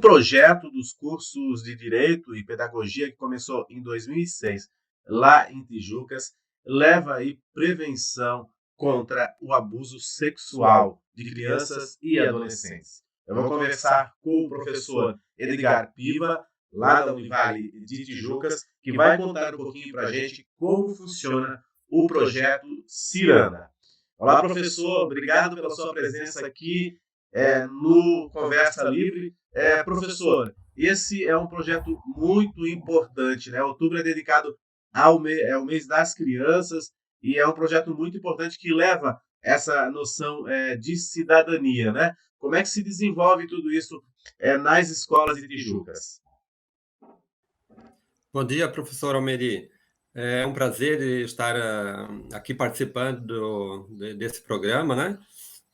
projeto dos cursos de Direito e Pedagogia, que começou em 2006, lá em Tijucas, leva aí prevenção contra o abuso sexual de crianças e adolescentes. Eu vou conversar com o professor Edgar Piva, lá da Univale de Tijucas, que vai contar um pouquinho para a gente como funciona o projeto Ciranda. Olá, professor, obrigado pela sua presença aqui no Conversa Livre. Professor, esse é um projeto muito importante, né? Outubro é dedicado ao mês das crianças e é um projeto muito importante que leva essa noção de cidadania, né? Como é que se desenvolve tudo isso nas escolas de Tijucas? Bom dia, professor Almeri. É um prazer estar aqui participando desse programa, né?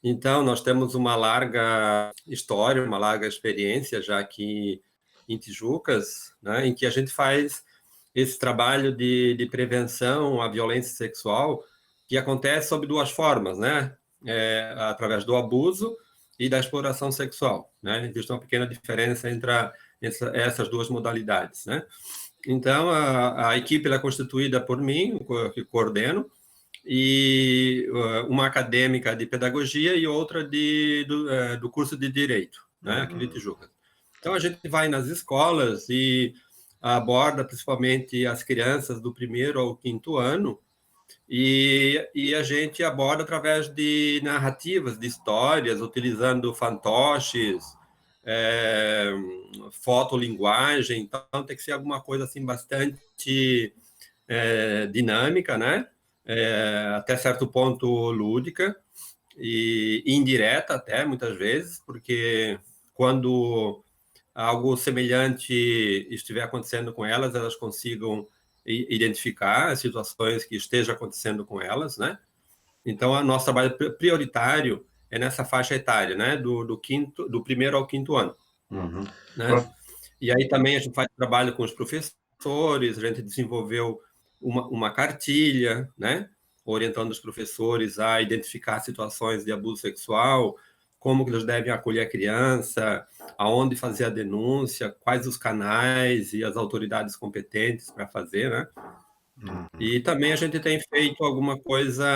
Então, nós temos uma larga história, uma larga experiência já aqui em Tijucas, né? Em que a gente faz esse trabalho de prevenção à violência sexual, que acontece sob duas formas, né? Através do abuso e da exploração sexual, né? Existe uma pequena diferença entre essas duas modalidades, né? Então, a equipe é constituída por mim, que coordeno, e uma acadêmica de pedagogia e outra do curso de Direito, né, aqui de Tijuca. Então, a gente vai nas escolas e aborda principalmente as crianças do 1º ao 5º ano, e a gente aborda através de narrativas, de histórias, utilizando fantoches, é, fotolinguagem, então tem que ser alguma coisa assim bastante dinâmica, né? Até certo ponto lúdica e indireta até, muitas vezes, porque quando algo semelhante estiver acontecendo com elas, elas consigam identificar as situações que estejam acontecendo com elas, né? Então, o nosso trabalho prioritário é nessa faixa etária, né? Do 1º ao 5º ano, Uhum. né? E aí também a gente faz trabalho com os professores, a gente desenvolveu uma cartilha, né? Orientando os professores a identificar situações de abuso sexual, como que eles devem acolher a criança, aonde fazer a denúncia, quais os canais e as autoridades competentes para fazer, né? E também a gente tem feito alguma coisa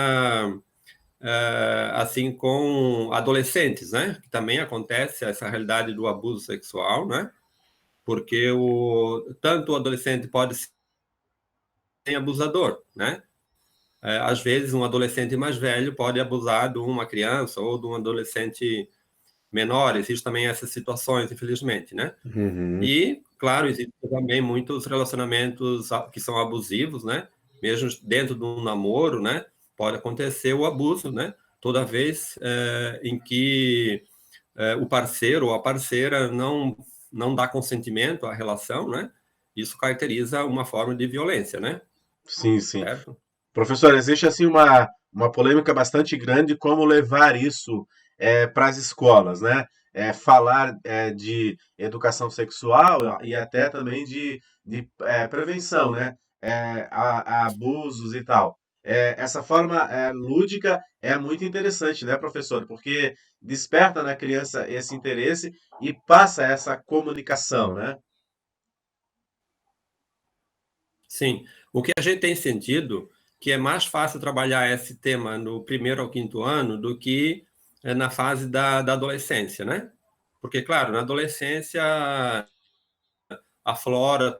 assim com adolescentes, né? Que também acontece essa realidade do abuso sexual, né? Porque tanto o adolescente pode ser abusador, né? Às vezes, um adolescente mais velho pode abusar de uma criança ou de um adolescente menor. Existem também essas situações, infelizmente, né? Uhum. E, claro, existem também muitos relacionamentos que são abusivos, né? Mesmo dentro de um namoro, né? Pode acontecer o abuso, né? Toda vez em que o parceiro ou a parceira não dá consentimento à relação, né? Isso caracteriza uma forma de violência, né? Sim, sim. Certo? Professor, existe assim uma polêmica bastante grande como levar isso para as escolas, né? Falar de educação sexual e até também de prevenção, né? A abusos e tal. Essa forma lúdica é muito interessante, né, professor? Porque desperta na criança esse interesse e passa essa comunicação, né? Sim. O que a gente tem sentido que é mais fácil trabalhar esse tema no 1º ao 5º ano do que na fase da adolescência, né? Porque, claro, na adolescência aflora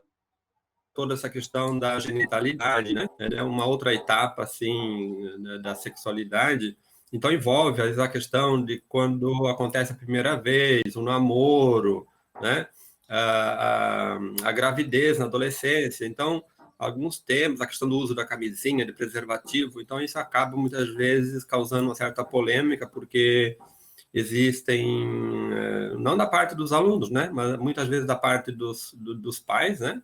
toda essa questão da genitalidade, né? É uma outra etapa, assim, da sexualidade. Então, envolve, às vezes, a questão de quando acontece a primeira vez, o namoro, né? A gravidez na adolescência. Então, alguns temas, a questão do uso da camisinha, de preservativo. Então, isso acaba, muitas vezes, causando uma certa polêmica, porque existem, não da parte dos alunos, né? Mas muitas vezes da parte dos pais, né?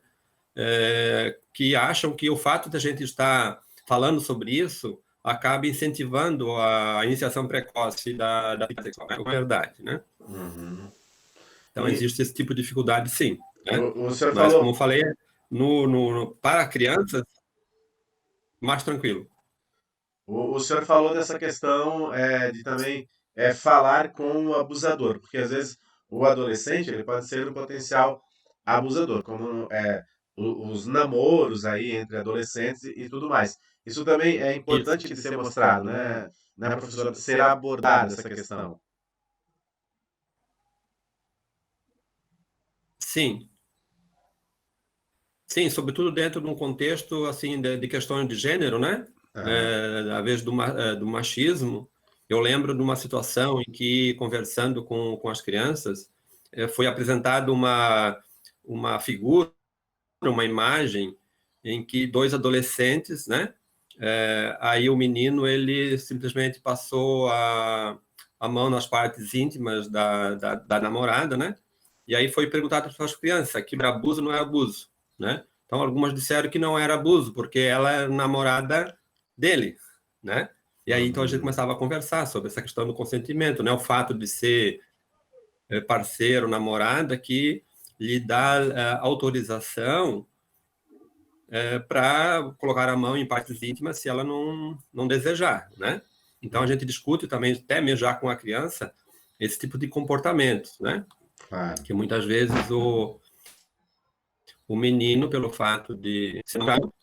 Que acham que o fato de a gente estar falando sobre isso acaba incentivando a iniciação precoce da vida sexual. É verdade, né? Uhum. Então, E existe esse tipo de dificuldade, sim. Né? o senhor Mas, como falou. eu falei, para crianças, mais tranquilo. O senhor falou dessa questão de também falar com o abusador, porque às vezes o adolescente ele pode ser um potencial abusador, como os namoros aí entre adolescentes e tudo mais. Isso também é Isso. importante de ser mostrado, né, professor? Ser abordada essa questão. Sim, sim, sobretudo dentro de um contexto assim de questões de gênero, né? Aham. À vez do machismo, eu lembro de uma situação em que, conversando com as crianças, foi apresentada uma figura, uma imagem em que dois adolescentes, né? Aí o menino ele simplesmente passou a mão nas partes íntimas da namorada, né? E aí foi perguntado para as crianças, aquilo é abuso ou não é abuso, né? Então algumas disseram que não era abuso porque ela era namorada dele, né? E aí então a gente Uhum. começava a conversar sobre essa questão do consentimento, né? O fato de ser parceiro, namorada que lhe dá autorização para colocar a mão em partes íntimas se ela não desejar, né? Então a gente discute também, até mesmo já com a criança, esse tipo de comportamento, né? Claro. Que muitas vezes o menino, pelo fato de ser namorado,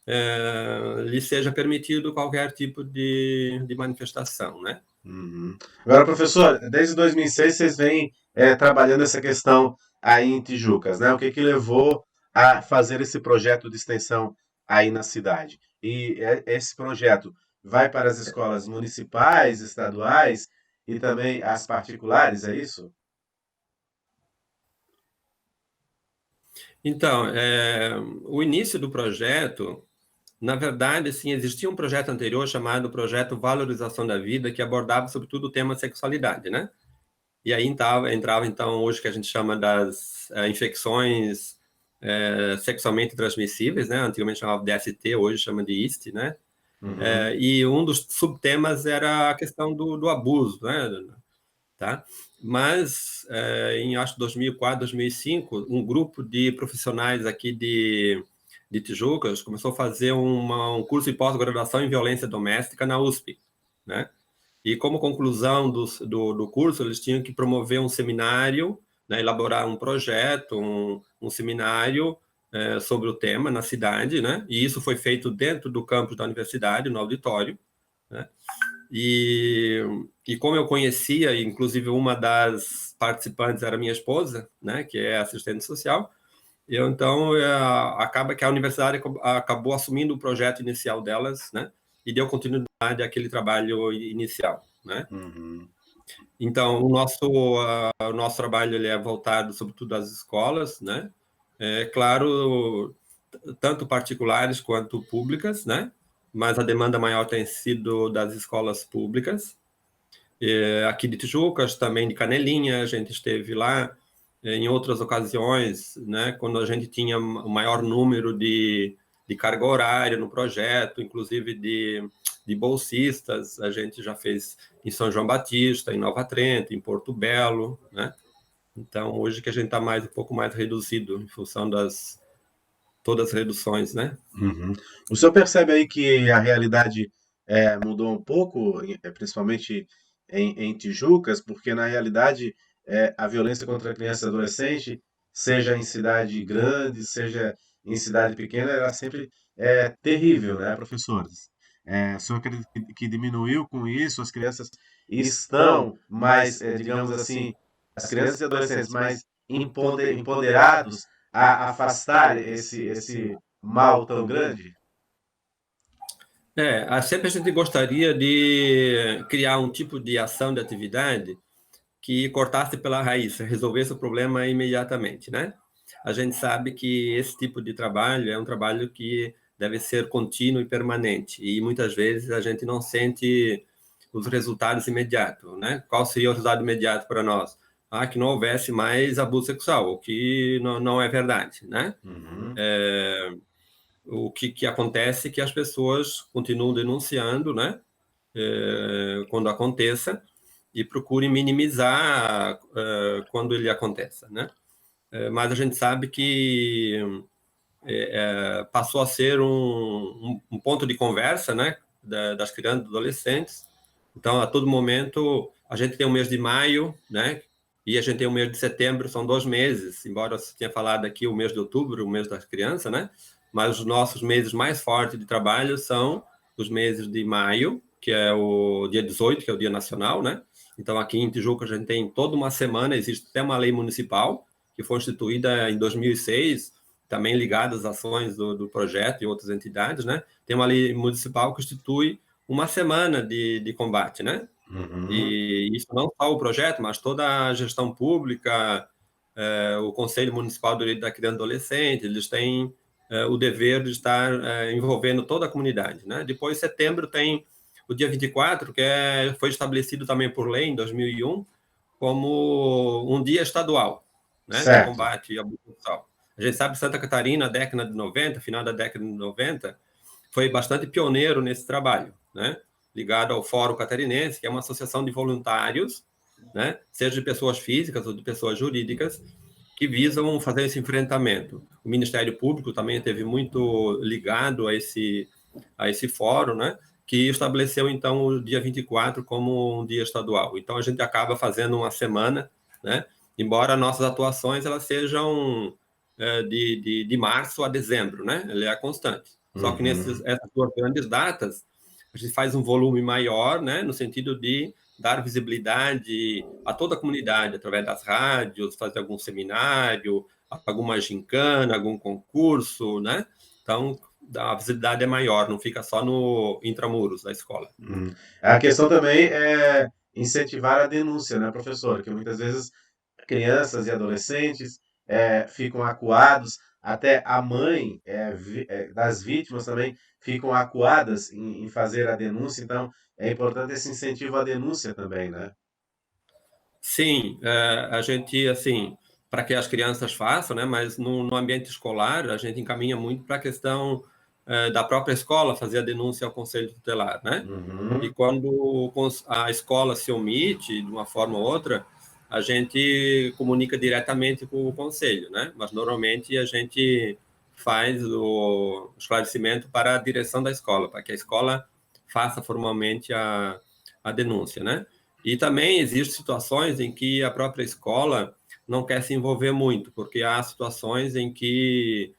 lhe seja permitido qualquer tipo de manifestação, né? Uhum. Agora, professor, desde 2006 vocês vêm trabalhando essa questão aí em Tijucas, né? O que que levou a fazer esse projeto de extensão aí na cidade? E esse projeto vai para as escolas municipais, estaduais e também as particulares, é isso? Então, o início do projeto, na verdade, sim, existia um projeto anterior chamado Projeto Valorização da Vida, que abordava sobretudo o tema sexualidade, né? E aí entrava então, hoje que a gente chama das infecções sexualmente transmissíveis, né? Antigamente chamava de DST, hoje chama de IST, né? Uhum. E um dos subtemas era a questão do abuso, né? Tá? Mas em acho 2004, 2005, um grupo de profissionais aqui de Tijucas começou a fazer um curso de pós-graduação em violência doméstica na USP, né? E como conclusão do curso, eles tinham que promover um seminário, né, elaborar um projeto, um seminário sobre o tema na cidade, né? E isso foi feito dentro do campus da universidade, no auditório, né? E, e como eu conhecia, inclusive uma das participantes era minha esposa, né, que é assistente social, eu então acaba que a universidade acabou assumindo o projeto inicial delas, né, e deu continuidade àquele trabalho inicial, né. Uhum. Então o nosso trabalho ele é voltado sobretudo às escolas, né, claro, tanto particulares quanto públicas, né, mas a demanda maior tem sido das escolas públicas. Aqui de Tijucas, também de Canelinha, a gente esteve lá em outras ocasiões, né, quando a gente tinha o maior número de carga horária no projeto, inclusive de bolsistas, a gente já fez em São João Batista, em Nova Trento, em Porto Belo, né? Então, hoje que a gente está um pouco mais reduzido, em função das todas as reduções, né? Uhum. O senhor percebe aí que a realidade mudou um pouco, principalmente em Tijucas, porque na realidade a violência contra a criança e adolescente, seja em cidade grande, seja em cidade pequena, era sempre terrível, né, professores? O senhor acredita que diminuiu com isso? As crianças estão mais, digamos assim, as crianças e adolescentes mais empoderados a afastar esse mal tão grande? Sempre a gente gostaria de criar um tipo de ação, de atividade que cortasse pela raiz, resolvesse o problema imediatamente, né? A gente sabe que esse tipo de trabalho é um trabalho que deve ser contínuo e permanente, e muitas vezes a gente não sente os resultados imediatos, né? Qual seria o resultado imediato para nós? Que não houvesse mais abuso sexual, o que não é verdade, né? Uhum. O que acontece é que as pessoas continuam denunciando, né? Quando aconteça, e procurem minimizar quando ele aconteça, né? Mas a gente sabe que passou a ser um ponto de conversa, né, das crianças e adolescentes. Então, a todo momento, a gente tem o mês de maio, né, E a gente tem o mês de setembro, são 2 meses, embora você tenha falado aqui o mês de outubro, o mês das crianças, né? Mas os nossos meses mais fortes de trabalho são os meses de maio, que é o dia 18, que é o Dia Nacional, né? Então, aqui em Tijuca, a gente tem toda uma semana, existe até uma lei municipal, que foi instituída em 2006, também ligada às ações do projeto e outras entidades, né? Tem uma lei municipal que institui uma semana de combate, né? Uhum. E isso não só o projeto, mas toda a gestão pública, o Conselho Municipal do Direito da Criança e Adolescente, eles têm o dever de estar envolvendo toda a comunidade, né? Depois, setembro, tem o dia 24, que foi estabelecido também por lei em 2001, como um dia estadual, né, de Certo. combate ao abuso sexual. A gente sabe que Santa Catarina, na década de 90, final da década de 90, foi bastante pioneiro nesse trabalho, né, ligado ao Fórum Catarinense, que é uma associação de voluntários, né, seja de pessoas físicas ou de pessoas jurídicas, que visam fazer esse enfrentamento. O Ministério Público também teve muito ligado a esse fórum, né, que estabeleceu, então, o dia 24 como um dia estadual. Então, a gente acaba fazendo uma semana, né, embora nossas atuações elas sejam de março a dezembro, né, ela é constante. Só que Uhum. essas duas grandes datas, a gente faz um volume maior, né, no sentido de dar visibilidade a toda a comunidade, através das rádios, fazer algum seminário, alguma gincana, algum concurso, né? Então, a visibilidade é maior, não fica só no intramuros da escola. Uhum. A questão também é incentivar a denúncia, né, professor? Que muitas vezes crianças e adolescentes ficam acuados, até a mãe das vítimas também ficam acuadas em fazer a denúncia, então é importante esse incentivo à denúncia também, né? Sim, a gente, assim, para que as crianças façam, né? Mas no ambiente escolar, a gente encaminha muito para a questão da própria escola fazer a denúncia ao conselho tutelar, né? E Uhum, quando a escola se omite de uma forma ou outra, a gente comunica diretamente com o conselho, né? Mas normalmente a gente faz o esclarecimento para a direção da escola, para que a escola faça formalmente a denúncia, né? E também existem situações em que a própria escola não quer se envolver muito, porque há situações em que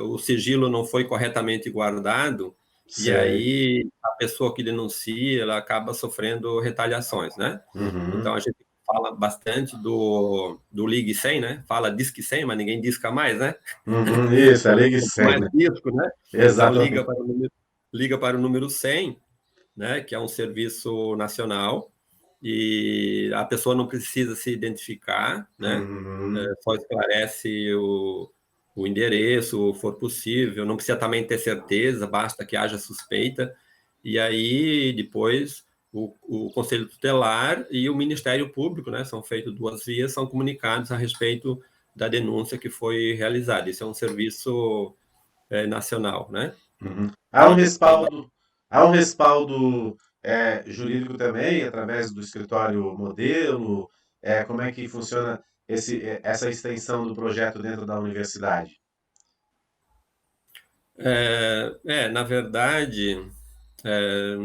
o sigilo não foi corretamente guardado e sei. aí a pessoa que denuncia, ela acaba sofrendo retaliações, né? Então Uhum, a gente fala bastante do Ligue 100, né? Fala Disque 100, mas ninguém disca mais, né? uhum, isso, é Ligue Não tem 100, mais né? disco, né? Então Exatamente. liga para o número 100, né? Que é um serviço nacional e a pessoa não precisa se identificar, né? Uhum, Só esclarece o endereço, for possível, não precisa também ter certeza, basta que haja suspeita, e aí depois o Conselho Tutelar e o Ministério Público, né, são feitas duas vias, são comunicados a respeito da denúncia que foi realizada. Isso é um serviço nacional, né? uhum. E toda Há um respaldo jurídico também, através do escritório modelo, como é que funciona essa extensão do projeto dentro da universidade? na verdade,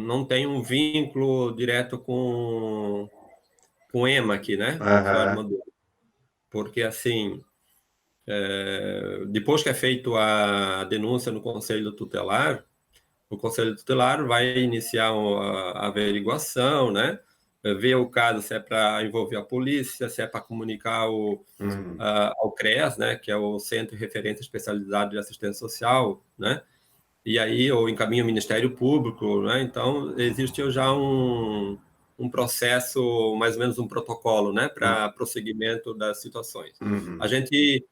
não tem um vínculo direto com o EMA aqui, né? Escritório Aham, Modelo. Porque, assim, depois que é feito a denúncia no Conselho Tutelar, o Conselho Tutelar vai iniciar a averiguação, né? Ver o caso se é para envolver a polícia, se é para comunicar uhum, ao CREAS, né? Que é o Centro de Referência Especializado de Assistência Social, né? E aí ou encaminha o Ministério Público, né? Então existe já um processo, mais ou menos um protocolo, né, uhum, para prosseguimento das situações. A uhum, gente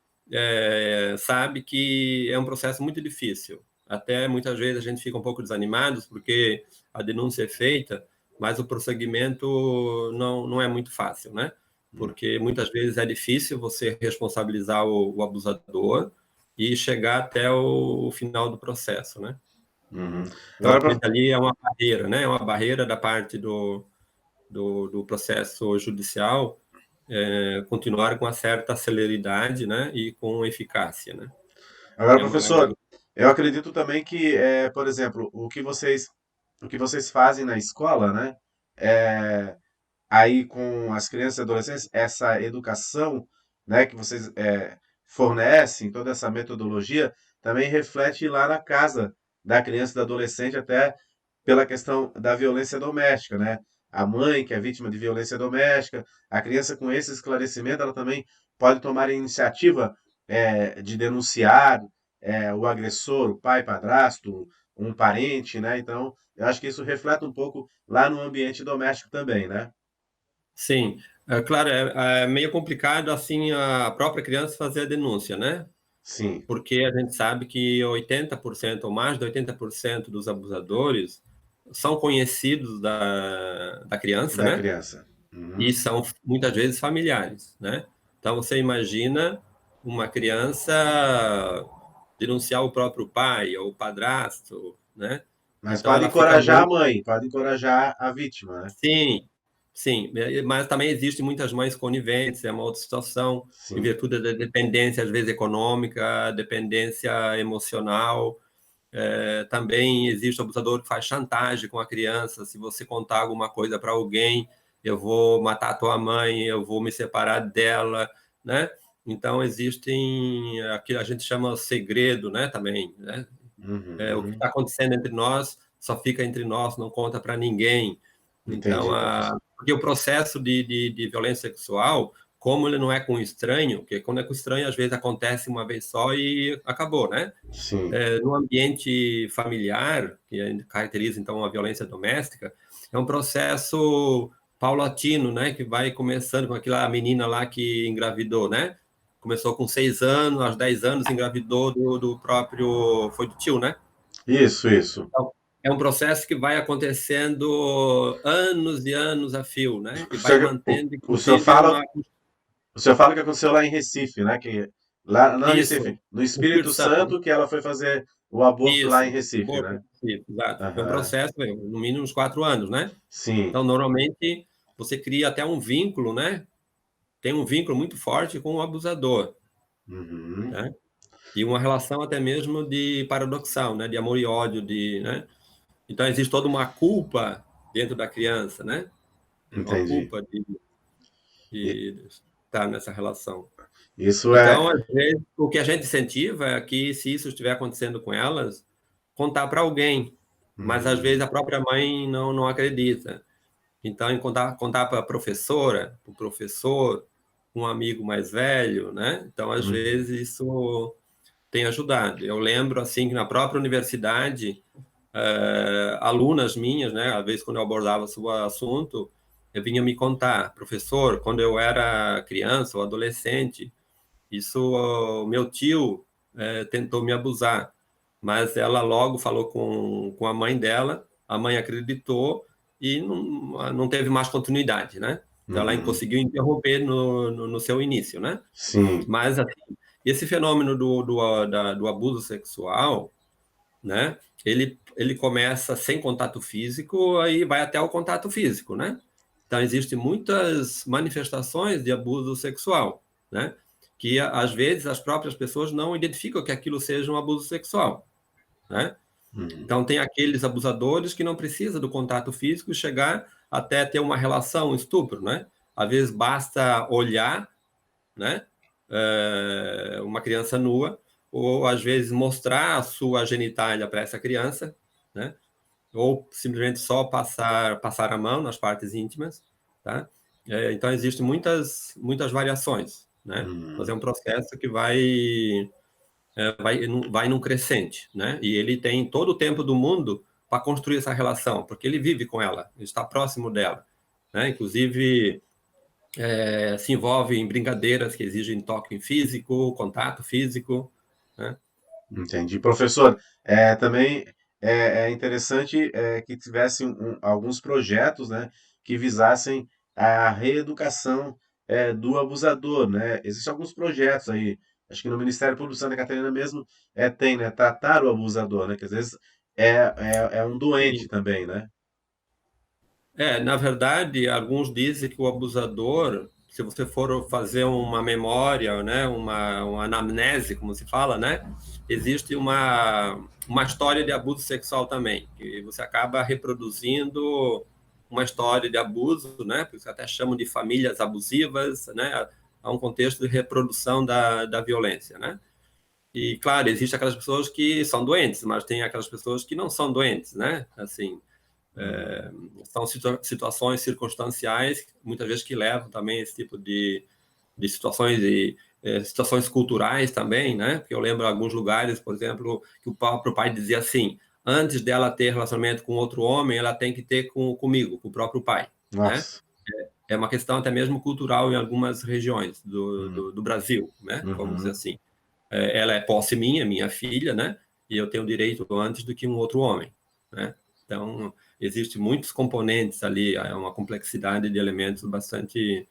sabe que é um processo muito difícil. Até muitas vezes a gente fica um pouco desanimado porque a denúncia é feita, mas o prosseguimento não é muito fácil, né? Porque muitas vezes é difícil você responsabilizar o abusador e chegar até o final do processo, né? uhum. Eu Agora, acredito que ali é uma barreira, né? É uma barreira da parte do processo judicial continuar com uma certa celeridade, né? E com eficácia, né? agora, É uma grande... professor, eu acredito também que, por exemplo, o que vocês fazem na escola, né? aí com as crianças e adolescentes, essa educação, né, que vocês fornecem, toda essa metodologia, também reflete lá na casa da criança e do adolescente, até pela questão da violência doméstica, né? A mãe que é vítima de violência doméstica, a criança com esse esclarecimento, ela também pode tomar a iniciativa de denunciar o agressor, o pai, padrasto, um parente, né? Então, eu acho que isso reflete um pouco lá no ambiente doméstico também, né? Sim, é claro, é meio complicado assim a própria criança fazer a denúncia, né? Sim, Porque a gente sabe que 80% ou mais de 80% dos abusadores são conhecidos da criança, da né? criança. E Uhum. são muitas vezes familiares, né? Então você imagina uma criança denunciar o próprio pai ou o padrasto, né? Mas Então pode ela fica encorajar a muito. mãe, pode encorajar a vítima, né? Sim, sim, mas também existem muitas mães coniventes, é uma outra situação, em Sim. virtude da dependência, às vezes econômica, dependência emocional. Também existe o abusador que faz chantagem com a criança. Se você contar alguma coisa para alguém, eu vou matar a tua mãe, eu vou me separar dela, né? Então existem aquilo que a gente chama segredo, né? Também, né? O que Uhum. está acontecendo entre nós só fica entre nós, não conta para ninguém. Então, Entendi, professor. porque o processo de violência sexual, como ele não é com estranho, porque quando é com estranho, às vezes acontece uma vez só e acabou, né? Sim. No ambiente familiar, que caracteriza então a violência doméstica, é um processo paulatino, né? Que vai começando com aquela menina lá que engravidou, né? Começou com 6 anos, aos 10 anos engravidou do próprio, foi do tio, né? Isso, isso. Então, é um processo que vai acontecendo anos e anos a fio, né? O E vai senhor, mantendo, o senhor inclusive, fala, uma. o senhor fala que aconteceu lá em Recife, né? Que lá, não Isso, Recife, no no Espírito Espírito Santo. Santo, que ela foi fazer o aborto lá em Isso, Recife, Porto, né? isso, exato. É um Aham. processo, no mínimo, uns 4 anos, né? Sim. Então, normalmente, você cria até um vínculo, né? Tem um vínculo muito forte com o abusador, Uhum. né? E uma relação até mesmo de paradoxal, né? De amor e ódio, né? Então, existe toda uma culpa dentro da criança, né? Uma Entendi. culpa E- de estar nessa relação. Isso Então, é. às vezes, o que a gente incentiva é que, se isso estiver acontecendo com elas, contar para alguém. Mas, às vezes, Uhum. a própria mãe não acredita. Então, em contar para a professora, para o professor, um amigo mais velho, né? Então, às Uhum. vezes, isso tem ajudado. Eu lembro, assim, que na própria universidade, alunas minhas, né? Às vezes, quando eu abordava sobre o assunto, eu vinha me contar, professor, quando eu era criança ou adolescente, isso, o meu tio tentou me abusar, mas ela logo falou com a mãe dela, a mãe acreditou e não teve mais continuidade, né? Então ela Uhum. conseguiu interromper no seu início, né? Sim. Mas assim, esse fenômeno do abuso sexual, né? Ele começa sem contato físico, aí vai até o contato físico, né? Então, existem muitas manifestações de abuso sexual, né? Que, às vezes, as próprias pessoas não identificam que aquilo seja um abuso sexual, né? Uhum. Então, tem aqueles abusadores que não precisam do contato físico chegar até ter uma relação, um estupro, né? Às vezes, basta olhar, né? Uma criança nua, ou, às vezes, mostrar a sua genitália para essa criança, né? Ou simplesmente só passar a mão nas partes íntimas, tá? Então, existem muitas variações, né? Mas é Uhum. um processo que vai num crescente, né? E ele tem todo o tempo do mundo para construir essa relação, porque ele vive com ela, ele está próximo dela, né? Inclusive, se envolve em brincadeiras que exigem toque físico, contato físico, né? Entendi. Professor, também é interessante que tivesse alguns projetos, né, que visassem a reeducação do abusador, né? Existem alguns projetos aí, acho que no Ministério Público de Santa Catarina mesmo tem, né, tratar o abusador, né, que às vezes é um doente E, também, né? na verdade, alguns dizem que o abusador, se você for fazer uma memória, né, uma anamnese, como se fala, né, existe uma história de abuso sexual também, que você acaba reproduzindo uma história de abuso, né? Porque até chamam de famílias abusivas, né? Há um contexto de reprodução da violência, né? E, claro, existem aquelas pessoas que são doentes, mas tem aquelas pessoas que não são doentes, né? Assim, são situações circunstanciais, muitas vezes que levam também esse tipo de situações e situações culturais também, né? Porque eu lembro alguns lugares, por exemplo, que o próprio pai dizia assim: antes dela ter relacionamento com outro homem, ela tem que ter comigo, com o próprio pai, né? Nossa. É uma questão até mesmo cultural em algumas regiões do Brasil, né? Vamos dizer Uhum. assim. Ela é posse minha filha, né? E eu tenho direito antes do que um outro homem, né? Então, existem muitos componentes ali, é uma complexidade de elementos bastante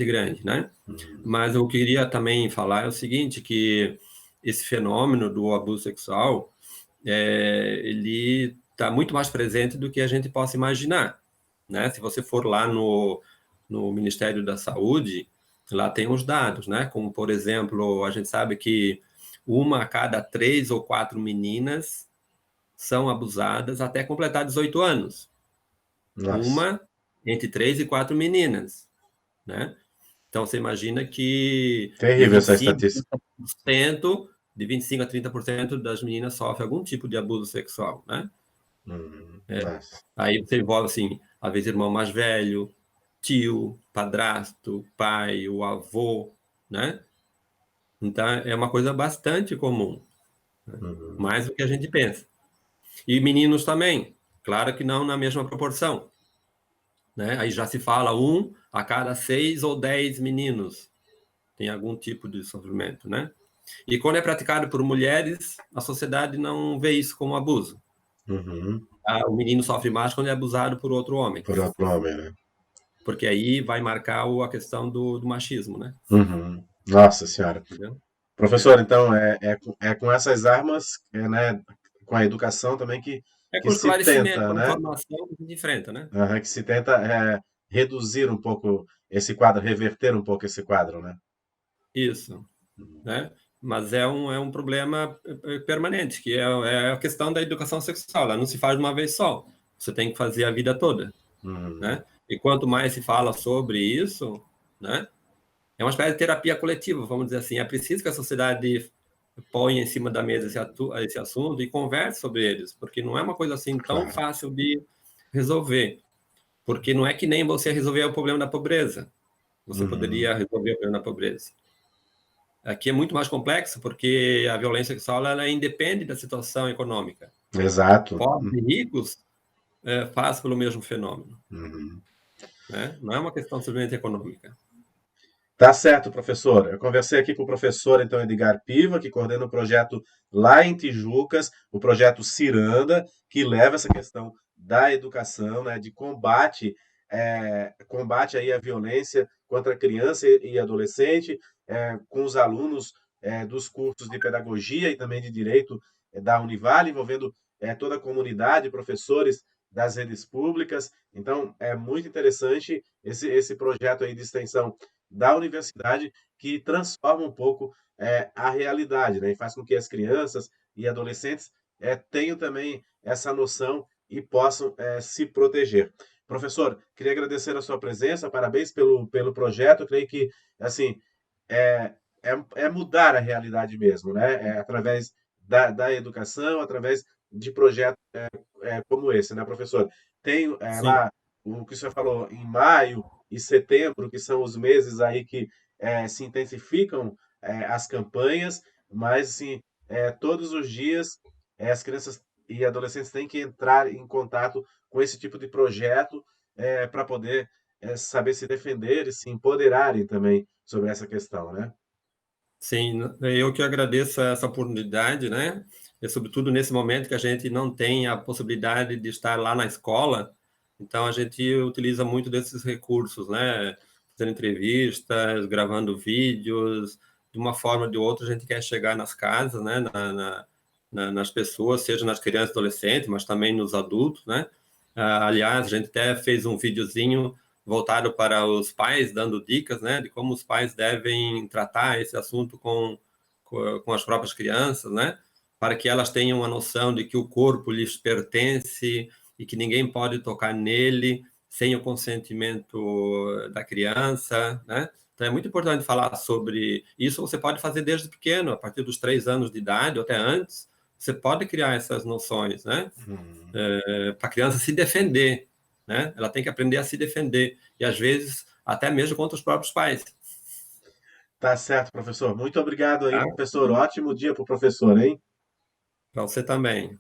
grande, né? Uhum. Mas eu queria também falar o seguinte, que esse fenômeno do abuso sexual, ele está muito mais presente do que a gente possa imaginar, né? Se você for lá no Ministério da Saúde, lá tem os dados, né? Como, por exemplo, a gente sabe que uma a cada 3 ou 4 meninas são abusadas até completar 18 anos. Nossa. Uma entre 3 e 4 meninas, né? Então, você imagina que de Terrível essa 25 estatística. a 30%, de 25 a 30% das meninas sofrem algum tipo de abuso sexual, né? Nossa. Aí você envolve, assim, às vezes, irmão mais velho, tio, padrasto, pai, o avô, né? Então, é uma coisa bastante comum, Uhum. mais do que a gente pensa. E meninos também, claro que não na mesma proporção, né? Aí já se fala 1 a cada 6 ou 10 meninos tem algum tipo de sofrimento, né? E quando é praticado por mulheres, a sociedade não vê isso como abuso. Uhum. O menino sofre mais quando é abusado por outro homem, Por outro homem, né? porque aí vai marcar a questão do machismo, né? Uhum. Nossa senhora. Entendeu? Professor, É, então, é com essas armas, né, com a educação também é que com se esclarecimento, tenta, com né? informação que a gente enfrenta, né? Que se tenta reduzir um pouco esse quadro, reverter um pouco esse quadro, né? Isso, né? Mas é um problema permanente, que é a questão da educação sexual. Ela não se faz de uma vez só. Você tem que fazer a vida toda, Uhum. né? E quanto mais se fala sobre isso, né? É uma espécie de terapia coletiva, vamos dizer assim. É preciso que a sociedade ponha em cima da mesa esse assunto e converse sobre eles, porque não é uma coisa assim tão Claro. fácil de resolver. Porque não é que nem você resolver o problema da pobreza. Você Uhum. poderia resolver o problema da pobreza. Aqui é muito mais complexo, porque a violência sexual ela independe da situação econômica. Exato. Pobres e ricos passam pelo mesmo fenômeno, Uhum. né? Não é uma questão simplesmente econômica. Tá certo, professor. Eu conversei aqui com o professor, então, Edgar Piva, que coordena o projeto lá em Tijucas, o projeto Ciranda, que leva essa questão da educação, né, de combate aí à violência contra a criança e adolescente, com os alunos dos cursos de pedagogia e também de direito da Univale, envolvendo toda a comunidade, professores das redes públicas. Então, é muito interessante esse projeto aí de extensão da universidade que transforma um pouco a realidade, né? E faz com que as crianças e adolescentes tenham também essa noção e possam se proteger. Professor, queria agradecer a sua presença, parabéns pelo projeto. Eu creio que assim é, é mudar a realidade mesmo, né? Através da educação, através de projetos como esse, né, professor? Tem Sim, lá o que o senhor falou em maio e setembro, que são os meses aí que se intensificam as campanhas, mas assim, todos os dias as crianças e adolescentes têm que entrar em contato com esse tipo de projeto para poder saber se defender e se empoderarem também sobre essa questão, né? sim. Eu que agradeço essa oportunidade, né? E sobretudo nesse momento que a gente não tem a possibilidade de estar lá na escola, então a gente utiliza muito desses recursos, né? Fazendo entrevistas, gravando vídeos, de uma forma ou de outra a gente quer chegar nas casas, né? Nas pessoas, seja nas crianças e adolescentes, mas também nos adultos, né? Aliás, a gente até fez um videozinho voltado para os pais, dando dicas, né, de como os pais devem tratar esse assunto com as próprias crianças, né, para que elas tenham a noção de que o corpo lhes pertence e que ninguém pode tocar nele sem o consentimento da criança, né? Então, é muito importante falar sobre isso. Você pode fazer desde pequeno, a partir dos 3 anos de idade, ou até antes, você pode criar essas noções, né? Para a criança se defender, né? Ela tem que aprender a se defender, e às vezes até mesmo contra os próprios pais. Tá certo, professor. Muito obrigado aí, Tá? professor. Ótimo dia para o professor, hein? Para você também.